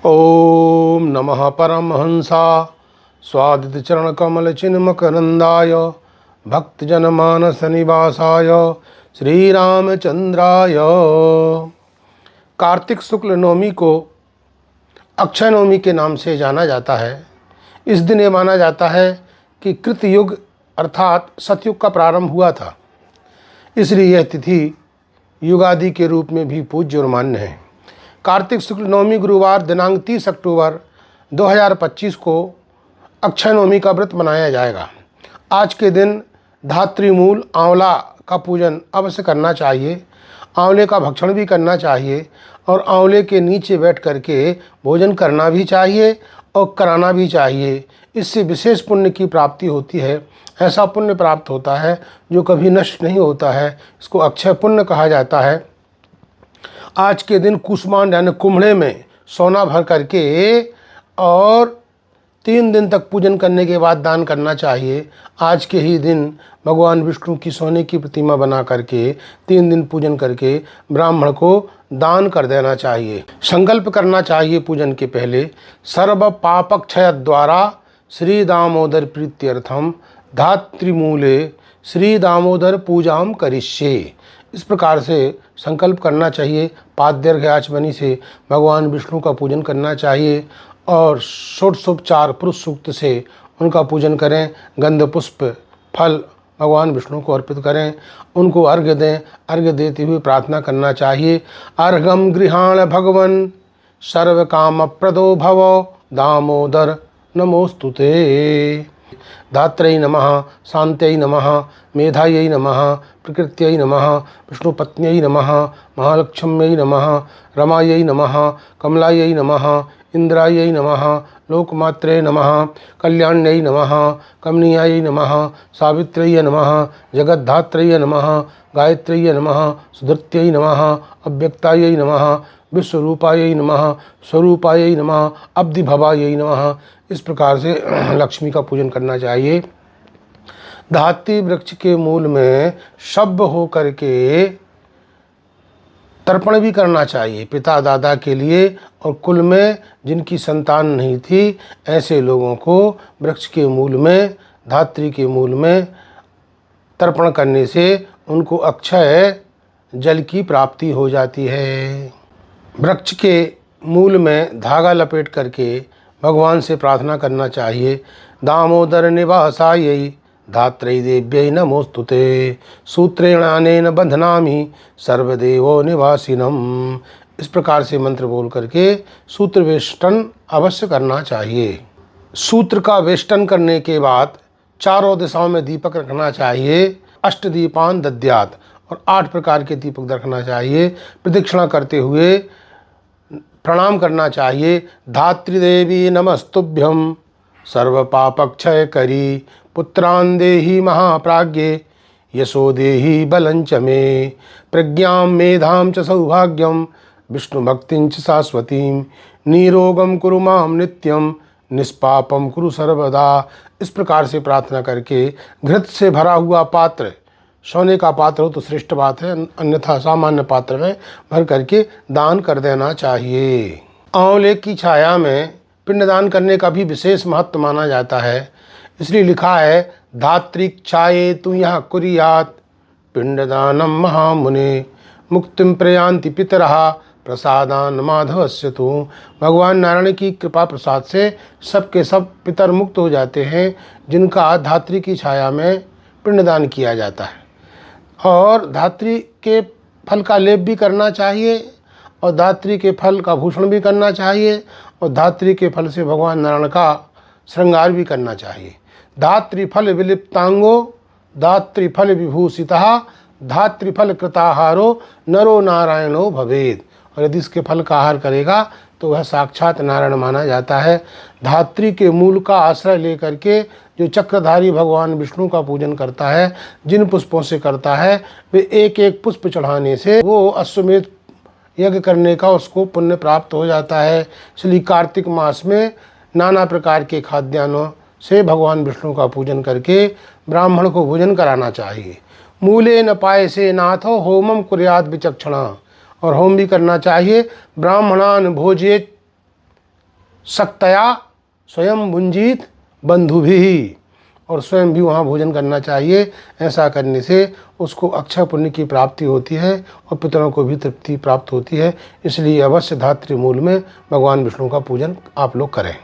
ओम नमः परमहंसा स्वादित चरण कमल चिन्मकरंदाय भक्तजनमानस निवासाय श्री रामचंद्राय। कार्तिक शुक्ल नवमी को अक्षय नवमी के नाम से जाना जाता है। इस दिन ये माना जाता है कि कृतयुग अर्थात सतयुग का प्रारंभ हुआ था, इसलिए यह तिथि युगादि के रूप में भी पूज्य और मान्य है। कार्तिक शुक्ल नवमी गुरुवार दिनांक 30 अक्टूबर 2025 को अक्षय नवमी का व्रत मनाया जाएगा। आज के दिन धात्री मूल आंवला का पूजन अवश्य करना चाहिए। आंवले का भक्षण भी करना चाहिए और आंवले के नीचे बैठ करके भोजन करना भी चाहिए और कराना भी चाहिए। इससे विशेष पुण्य की प्राप्ति होती है। ऐसा पुण्य प्राप्त होता है जो कभी नष्ट नहीं होता है। इसको अक्षय पुण्य कहा जाता है। आज के दिन कुष्मांड यानी कुम्हड़े में सोना भर करके और 3 दिन तक पूजन करने के बाद दान करना चाहिए। आज के ही दिन भगवान विष्णु की सोने की प्रतिमा बना करके 3 दिन पूजन करके ब्राह्मण को दान कर देना चाहिए। संकल्प करना चाहिए पूजन के पहले, सर्व पापक्षय द्वारा श्री दामोदर प्रीत्यर्थम धात्रिमूले श्री दामोदर पूजाम करिष्ये। इस प्रकार से संकल्प करना चाहिए। पाद्यर्घ्य आचमनी से भगवान विष्णु का पूजन करना चाहिए और षोडशोपचार पुरुष सूक्त से उनका पूजन करें। गंध पुष्प फल भगवान विष्णु को अर्पित करें, उनको अर्घ्य दें। अर्घ्य देते हुए प्रार्थना करना चाहिए, अर्घम गृहाण भगवन सर्व काम प्रदो भव दामोदर नमोस्तुते। धात्रै नमः, शांत्यै नमः, मेधायै नमः, प्रकृत्यै नमः, विष्णुपत्न्यै नमः, महालक्ष्म्यै नमः, रमायै नमः, कमलायै नमः, इंद्रायै नमः, लोकमात्रे नमः, कल्याण्यै नमः, कमनीयायै नमः, सावित्र्यै नमः, जगद्धात्र्यै नमः, गायत्र्यै नमः, सुधृत्यै नमः, अव्यक्तायै नमः, विश्वरूपायै नमः, स्वरूपायै नमः, अब्धिभवायै नमः। इस प्रकार से लक्ष्मी का पूजन करना चाहिए। धात्री वृक्ष के मूल में शब्द हो करके तर्पण भी करना चाहिए पिता दादा के लिए। और कुल में जिनकी संतान नहीं थी ऐसे लोगों को वृक्ष के मूल में, धात्री के मूल में तर्पण करने से उनको अक्षय जल की प्राप्ति हो जाती है। वृक्ष के मूल में धागा लपेट करके भगवान से प्रार्थना करना चाहिए, दामोदर निवासायै धात्रै देव्यै नमोस्तुते सूत्रेणानेन बध्नामि सर्वदेवो निवासिनम। इस प्रकार से मंत्र बोल करके सूत्र वेष्टन अवश्य करना चाहिए। सूत्र का वेष्टन करने के बाद चारों दिशाओं में दीपक रखना चाहिए। अष्टदीपान दद्यात् और 8 प्रकार के दीपक रखना चाहिए। प्रदक्षिणा करते हुए प्रणाम करना चाहिए। धात्री देवी नमस्तुभ्यं सर्व पापक्षय करी पुत्रान् देहि महाप्राज्ञे यशो देहि बलं च मे प्रज्ञां मेधां च सौभाग्यं विष्णु भक्तिं च शाश्वतीं निरोगं कुरु मां नित्यं निष्पापं कुरु सर्वदा। इस प्रकार से प्रार्थना करके घृत से भरा हुआ पात्र, सोने का पात्र हो तो श्रेष्ठ बात है, अन्यथा सामान्य पात्र में भर करके दान कर देना चाहिए। आंवले की छाया में पिंडदान करने का भी विशेष महत्व माना जाता है। इसलिए लिखा है, धात्रिक छाये तु यह कुर्यात् पिंडदानम महामुने मुक्तिम प्रयान्ति पितरः प्रसादान माधवस्य तु। भगवान नारायण की कृपा प्रसाद से सबके सब पितर मुक्त हो जाते हैं जिनका धात्री की छाया में पिंडदान किया जाता है। और धात्री के फल का लेप भी करना चाहिए और धात्री के फल का भूषण भी करना चाहिए और धात्री के फल से भगवान नारायण का श्रृंगार भी करना चाहिए। धात्री फल विलिप्तांगो धात्री फल विभूषितः धात्री फल कृताहारो नरो नारायणो भवेद। और यदि इसके फल का आहार करेगा तो वह साक्षात नारायण माना जाता है। धात्री के मूल का आश्रय लेकर के जो चक्रधारी भगवान विष्णु का पूजन करता है, जिन पुष्पों से करता है, वे एक एक पुष्प चढ़ाने से वो अश्वमेध यज्ञ करने का उसको पुण्य प्राप्त हो जाता है। इसलिए कार्तिक मास में नाना प्रकार के खाद्यान्नों से भगवान विष्णु का पूजन करके ब्राह्मण को भोजन कराना चाहिए। मूले न पाए से नाथो होमम कुर्याद विचक्षणा। और होम भी करना चाहिए। ब्राह्मणान भोजेत शक्तया स्वयं भुंजीत बंधु भी, और स्वयं भी वहाँ भोजन करना चाहिए। ऐसा करने से उसको अक्षय पुण्य की प्राप्ति होती है और पितरों को भी तृप्ति प्राप्त होती है। इसलिए अवश्य धात्री मूल में भगवान विष्णु का पूजन आप लोग करें।